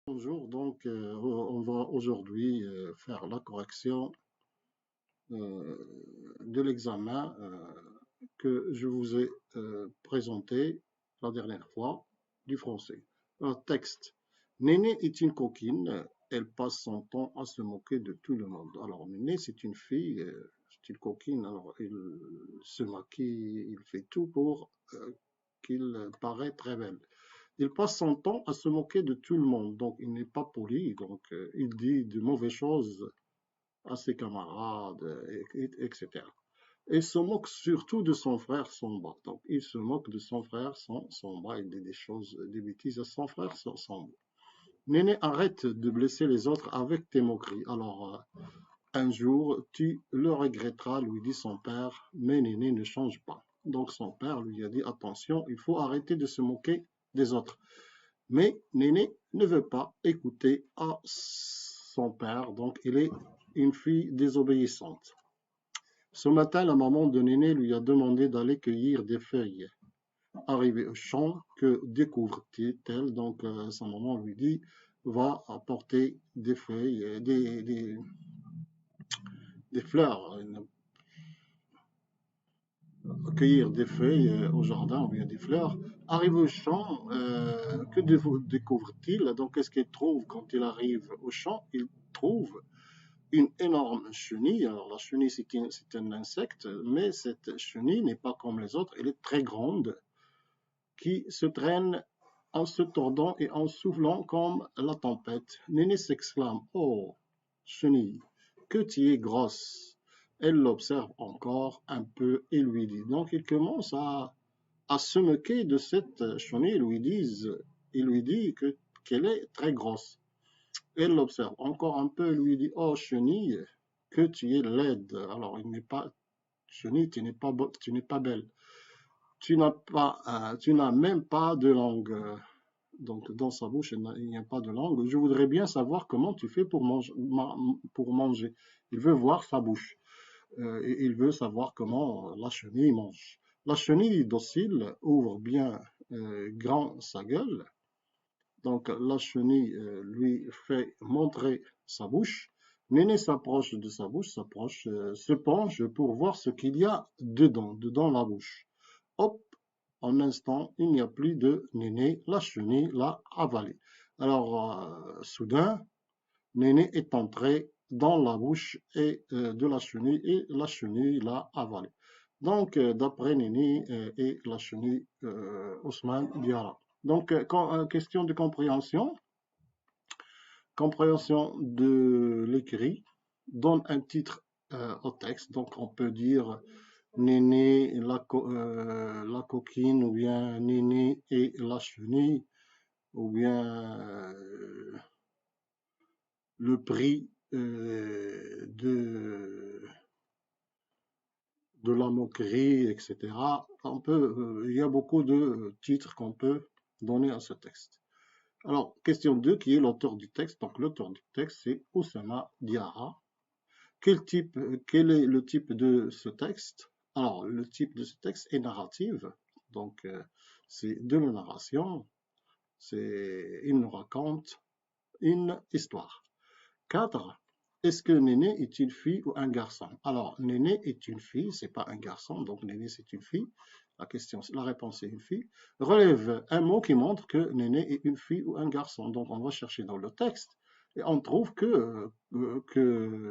Bonjour, donc on va aujourd'hui faire la correction de l'examen que je vous ai présenté la dernière fois du français. Un texte. Néné est une coquine, elle passe son temps à se moquer de tout le monde. Alors Néné c'est une fille, c'est une coquine, alors il se maquille, il fait tout pour qu'il paraît très belle. Il passe son temps à se moquer de tout le monde, donc il n'est pas poli, donc il dit de mauvaises choses à ses camarades, etc. Et il se moque surtout de son frère Samba. Donc il se moque de son frère Samba, il dit des choses, des bêtises à son frère Samba. Néné, arrête de blesser les autres avec tes moqueries. Alors un jour, tu le regretteras, lui dit son père, mais Néné ne change pas. Donc son père lui a dit, attention, il faut arrêter de se moquer des autres. Mais Néné ne veut pas écouter à son père, donc elle est une fille désobéissante. Ce matin, la maman de Néné lui a demandé d'aller cueillir des feuilles. Arrivée au champ, que découvre-t-elle? Donc sa maman lui dit, va apporter des feuilles, des fleurs, cueillir des feuilles au jardin ou bien des fleurs. Arrive au champ, que découvre-t-il? Donc, qu'est-ce qu'il trouve quand il arrive au champ? Il trouve une énorme chenille. Alors, la chenille, c'est un insecte, mais cette chenille n'est pas comme les autres. Elle est très grande, qui se traîne en se tordant et en soufflant comme la tempête. Néné s'exclame, oh, chenille, que tu es grosse. Elle l'observe encore un peu et lui dit. Donc il commence à se moquer de cette chenille. Il lui dit qu'elle est très grosse. Elle l'observe encore un peu et lui dit, oh chenille, que tu es laide. Alors il n'est pas, chenille, tu n'es pas belle. Tu n'as même pas de langue. Donc, dans sa bouche, il n'y a pas de langue. Je voudrais bien savoir comment tu fais pour manger. Il veut voir sa bouche. Et il veut savoir comment la chenille mange. La chenille docile ouvre bien grand sa gueule. Donc, la chenille lui fait montrer sa bouche. Néné s'approche de sa bouche, se penche pour voir ce qu'il y a dedans la bouche. Hop, en un instant, il n'y a plus de Néné, la chenille l'a avalé. Alors, soudain, Néné est entré dans la bouche de la chenille et la chenille l'a avalé. Donc, d'après Néné et la chenille, Ousmane Diarra. Donc, question de compréhension. Compréhension de l'écrit. Donne un titre au texte. Donc, on peut dire Néné, la coquine, ou bien Néné et la chenille, ou bien le prix de la moquerie, etc. Il y a beaucoup de titres qu'on peut donner à ce texte. Alors, question 2, qui est l'auteur du texte? Donc, l'auteur du texte, c'est Oussama Diarra. Quel est le type de ce texte? Alors, le type de ce texte est narrative. Donc, c'est de la narration. Il nous raconte une histoire. 4. Est-ce que Néné est une fille ou un garçon? Alors, Néné est une fille, c'est pas un garçon, donc Néné c'est une fille. La réponse est une fille. Relève un mot qui montre que Néné est une fille ou un garçon. Donc, on va chercher dans le texte et on trouve que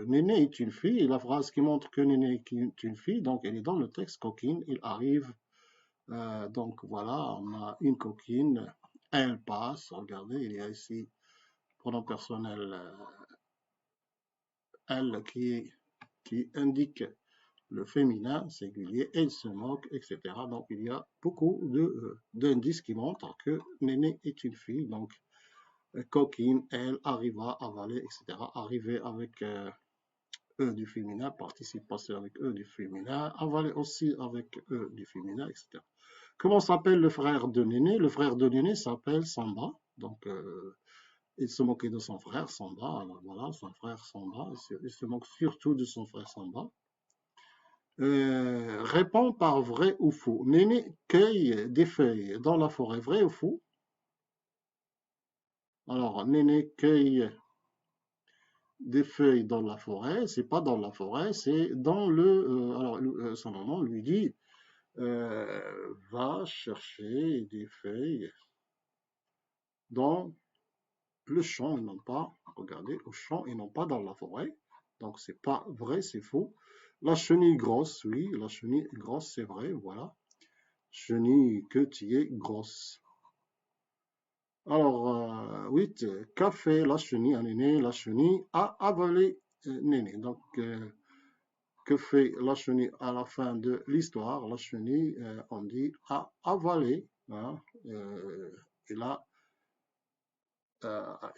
Néné est une fille. Et la phrase qui montre que Néné est une fille, donc elle est dans le texte coquine. Il arrive. Donc voilà, on a une coquine. Elle passe. Regardez, il y a ici pronom personnel elle qui indique le féminin singulier, elle se moque, etc. Donc il y a beaucoup d'indices qui montrent que Néné est une fille. Donc coquine, elle, arriva, avaler, etc. Arriver avec E du féminin, participe passé avec E du féminin, avaler aussi avec E du féminin, etc. Comment s'appelle le frère de Néné? Le frère de Néné s'appelle Samba. Donc Il se moquait de son frère Samba. Alors voilà, son frère Samba. Il se moque surtout de son frère Samba. Répond par vrai ou faux. Néné cueille des feuilles dans la forêt. Vrai ou faux? Alors, Néné cueille des feuilles dans la forêt. C'est pas dans la forêt, c'est dans le. Alors, son maman lui dit va chercher des feuilles dans le champ et non pas, regardez, au champ et non pas dans la forêt. Donc, c'est pas vrai, c'est faux. La chenille grosse, oui, la chenille grosse, c'est vrai, voilà. Chenille que tu es grosse. Alors, 8, qu'a fait la chenille à Néné? La chenille a avalé Néné. Donc, que fait la chenille à la fin de l'histoire? La chenille, on dit, a avalé. Hein, et là,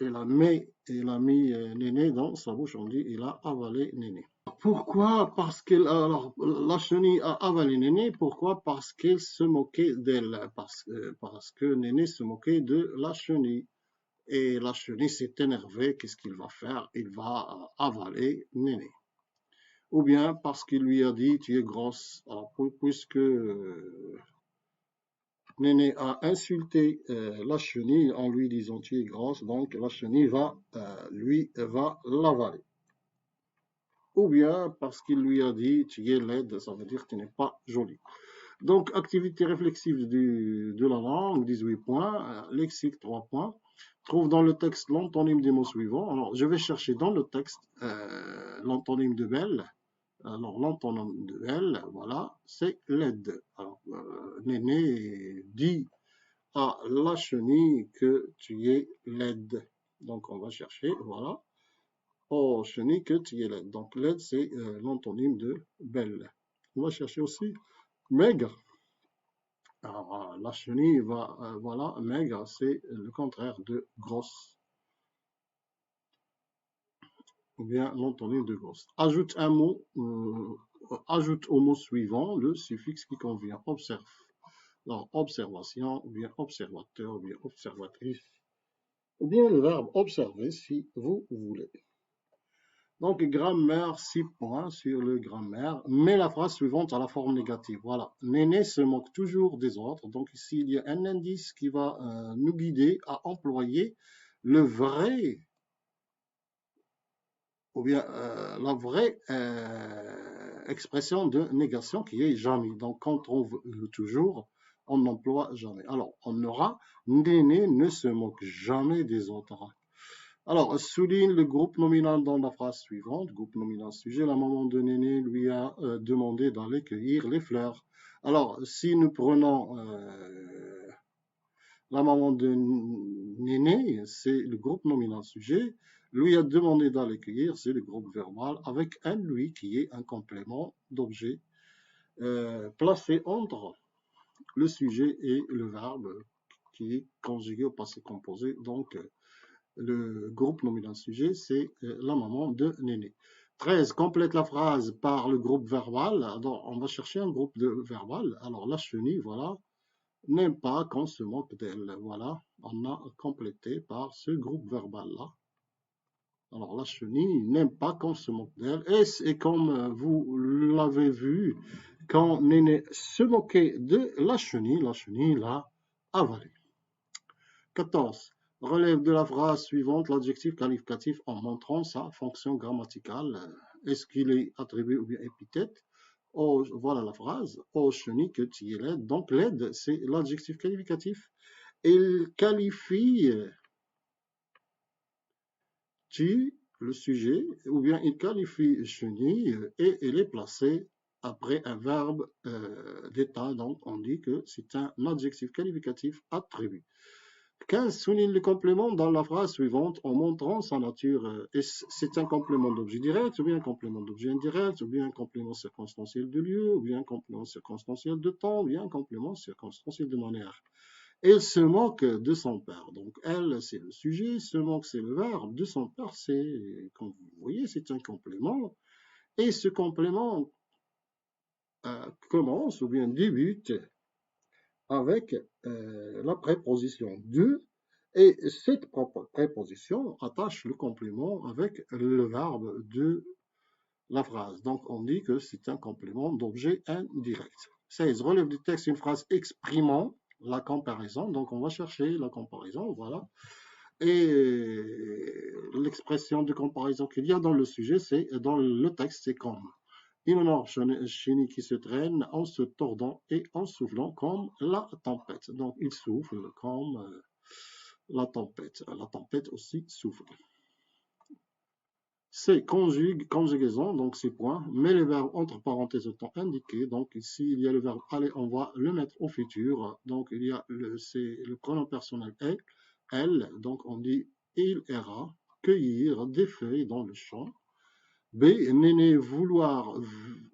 il a mis Néné dans sa bouche, on dit il a avalé Néné. Pourquoi? Parce que alors, la chenille a avalé Néné, pourquoi? Parce qu'elle se moquait d'elle, parce que Néné se moquait de la chenille. Et la chenille s'est énervée, qu'est-ce qu'il va faire? Il va avaler Néné. Ou bien parce qu'il lui a dit tu es grosse. Alors, puisque Néné a insulté la chenille en lui disant tu es grosse, donc la chenille va l'avaler. Ou bien parce qu'il lui a dit tu es laide, ça veut dire que tu n'es pas jolie. Donc, activité réflexive de la langue, 18 points, lexique, 3 points. Trouve dans le texte l'antonyme des mots suivants. Alors, je vais chercher dans le texte l'antonyme de belle. Alors, l'antonyme de belle, voilà, c'est laide. Alors, Néné dit à la chenille que tu es laide. Donc, on va chercher, voilà. Oh, chenille que tu es laide. Donc, laide, c'est l'antonyme de belle. On va chercher aussi maigre. Alors, la chenille voilà, maigre, c'est le contraire de grosse. Ou bien l'antonyme de grosse. Ajoute un mot, ajoute au mot suivant le suffixe qui convient. Observe. Alors, observation, ou bien observateur, ou bien observatrice, ou bien le verbe observer si vous voulez. Donc, grammaire, 6 points sur le grammaire. Mets la phrase suivante à la forme négative. Voilà. Néné se moque toujours des autres. Donc, ici, il y a un indice qui va nous guider à employer le vrai, ou bien la vraie expression de négation qui est jamais. Donc, quand on trouve le toujours, on n'emploie jamais. Alors, on aura Néné ne se moque jamais des autres. Alors, souligne le groupe nominal dans la phrase suivante. Groupe nominal sujet. La maman de Néné lui a demandé d'aller cueillir les fleurs. Alors, si nous prenons la maman de Néné, c'est le groupe nominal sujet. Lui a demandé d'aller cueillir, c'est le groupe verbal, avec un lui qui est un complément d'objet placé entre le sujet et le verbe qui est conjugué au passé composé. Donc, le groupe nominal sujet, c'est la maman de Néné. 13. Complète la phrase par le groupe verbal. Alors, on va chercher un groupe de verbal. Alors, la chenille, voilà, n'aime pas qu'on se moque d'elle. Voilà, on a complété par ce groupe verbal-là. Alors, la chenille n'aime pas qu'on se moque d'elle. Et comme vous l'avez vu, quand Néné se moquait de la chenille l'a avalée. 14. Relève de la phrase suivante l'adjectif qualificatif en montrant sa fonction grammaticale. Est-ce qu'il est attribué ou bien épithète? Oh, voilà la phrase. Oh, chenille que tu es laide. Donc, laide, c'est l'adjectif qualificatif. Il qualifie tu, le sujet, ou bien il qualifie chenille et il est placé après un verbe d'état. Donc, on dit que c'est un adjectif qualificatif attribué. 15. Souligne le complément dans la phrase suivante en montrant sa nature. C'est un complément d'objet direct, ou bien un complément d'objet indirect, ou bien un complément circonstanciel de lieu, ou bien un complément circonstanciel de temps, ou bien un complément circonstanciel de manière. Elle se moque de son père. Donc, elle, c'est le sujet, se moque, c'est le verbe. De son père, c'est, comme vous voyez, c'est un complément. Et ce complément commence, ou bien débute, avec la préposition de Et cette préposition attache le complément avec le verbe de la phrase. Donc, on dit que c'est un complément d'objet indirect. 16. Relève du texte une phrase exprimant la comparaison. Donc, on va chercher la comparaison, voilà. Et l'expression de comparaison qu'il y a dans le sujet, c'est dans le texte, c'est comme une énorme chenille qui se traîne en se tordant et en soufflant comme la tempête. Donc, il souffle comme la tempête. La tempête aussi souffle. C'est conjugaison, donc c'est point, mais les verbes entre parenthèses étant indiqués. Donc ici, il y a le verbe aller, on va le mettre au futur. Donc il y a c'est le pronom personnel est, elle, donc on dit il ira cueillir des feuilles dans le champ. B, Néné vouloir,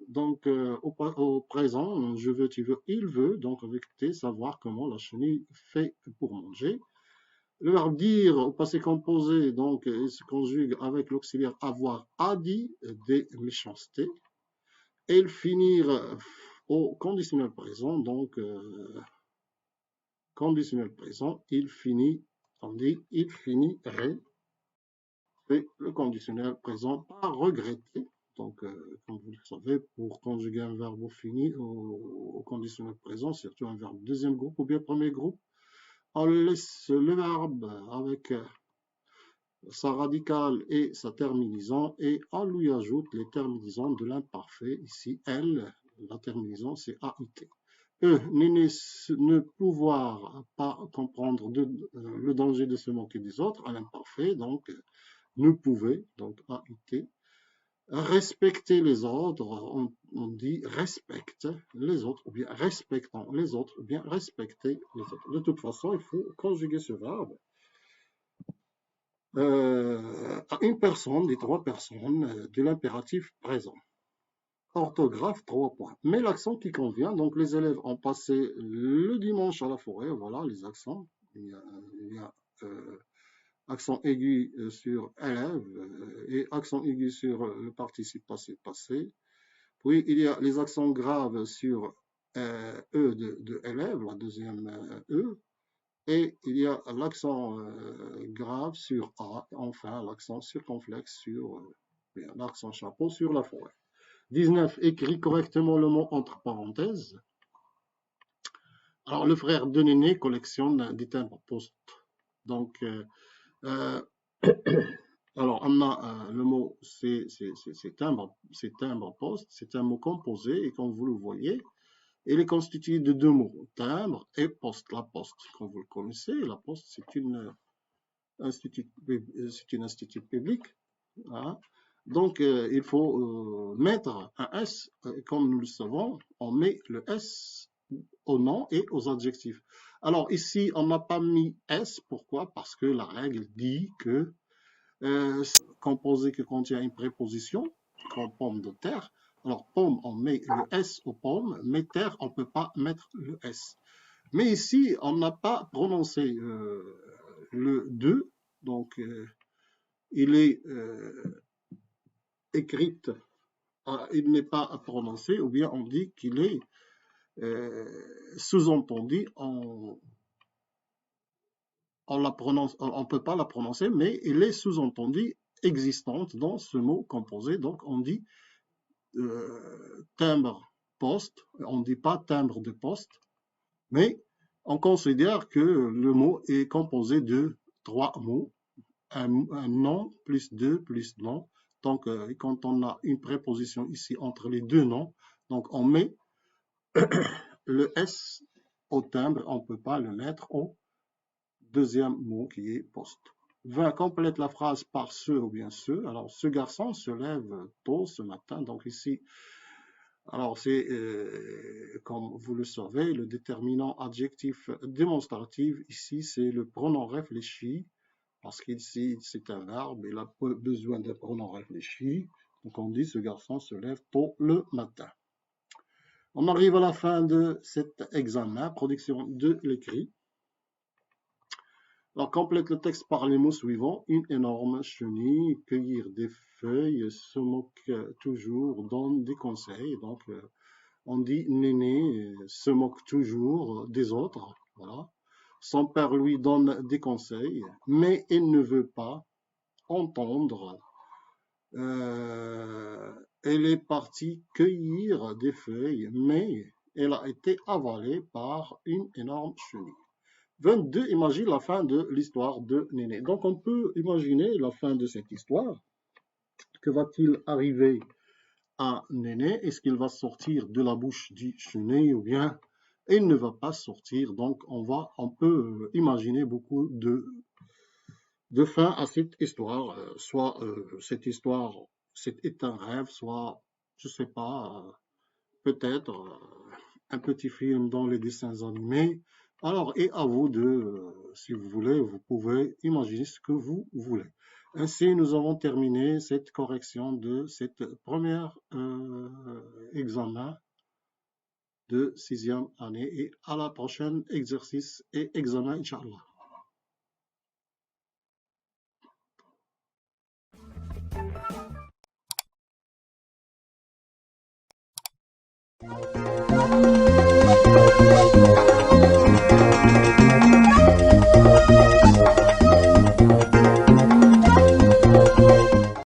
donc au présent, je veux, tu veux, il veut, donc avec T, savoir comment la chenille fait pour manger. Le verbe dire au passé composé, donc, il se conjugue avec l'auxiliaire avoir, a dit des méchancetés. Et le finir au conditionnel présent, donc, conditionnel présent, il finit, on dit, il finirait. Et le conditionnel présent par regretter. Donc, comme vous le savez, pour conjuguer un verbe au fini, au conditionnel présent, surtout un verbe deuxième groupe ou bien premier groupe, on laisse le verbe avec sa radicale et sa terminaison, et on lui ajoute les terminaisons de l'imparfait. Ici, elle, la terminaison, c'est AIT. Ne pouvoir pas comprendre le danger de se moquer des autres, à l'imparfait, donc ne pouvait, donc AIT. Respecter les autres, on dit respecte les autres, ou bien respectant les autres, ou bien respecter les autres. De toute façon, il faut conjuguer ce verbe à une personne des trois personnes de l'impératif présent. Orthographe, 3 points. Mais l'accent qui convient, donc les élèves ont passé le dimanche à la forêt, voilà les accents. Il y a accent aigu sur élève et accent aigu sur le participe passé. Puis il y a les accents graves sur E de élève, la deuxième E. Et il y a l'accent grave sur A, enfin l'accent circonflexe sur l'accent chapeau sur la forêt. 19. Écrit correctement le mot entre parenthèses. Alors, le frère de Néné collectionne des timbres poste. Donc, alors, on a le mot, c'est timbre poste, c'est un mot composé, et comme vous le voyez, il est constitué de deux mots, timbre et poste. La poste, comme vous le connaissez, la poste, c'est une institut public. Voilà. Donc, il faut mettre un S, comme nous le savons, on met le S aux noms et aux adjectifs. Alors, ici, on n'a pas mis S, pourquoi? Parce que la règle dit que composé qui contient une préposition, comme pomme de terre, alors pomme, on met le S aux pommes, mais terre, on ne peut pas mettre le S. Mais ici, on n'a pas prononcé le 2, donc il est écrit, il n'est pas prononcé, ou bien on dit qu'il est sous-entendu, on ne peut pas la prononcer, mais il est sous-entendu existante dans ce mot composé, donc on dit timbre poste, on ne dit pas timbre de poste, mais on considère que le mot est composé de trois mots, un nom plus deux plus nom. Donc, quand on a une préposition ici entre les deux noms, donc on met le S au timbre, on ne peut pas le mettre au deuxième mot qui est poste. 20. Complète la phrase par ce ou bien ce. Alors, ce garçon se lève tôt ce matin. Donc ici, alors c'est, comme vous le savez, le déterminant adjectif démonstratif, ici, c'est le pronom réfléchi, parce qu'ici, c'est un verbe, il a besoin d'un pronom réfléchi. Donc on dit, ce garçon se lève tôt le matin. On arrive à la fin de cet examen, production de l'écrit. Alors, complète le texte par les mots suivants. Une énorme chenille, cueillir des feuilles, se moque toujours, donne des conseils. Donc, on dit Néné se moque toujours des autres. Voilà. Son père lui donne des conseils, mais il ne veut pas entendre. Elle est partie cueillir des feuilles, mais elle a été avalée par une énorme chenille. 22, imagine la fin de l'histoire de Néné. Donc on peut imaginer la fin de cette histoire. Que va-t-il arriver à Néné? Est-ce qu'il va sortir de la bouche du chenille ou bien il ne va pas sortir? Donc on peut imaginer beaucoup de fin à cette histoire. Soit cette histoire c'est un rêve, soit je sais pas, peut-être un petit film dans les dessins animés. Alors, et à vous de, si vous voulez, vous pouvez imaginer ce que vous voulez. Ainsi, nous avons terminé cette correction de cette première examen de sixième année et à la prochaine exercice et examen, Inch'Allah.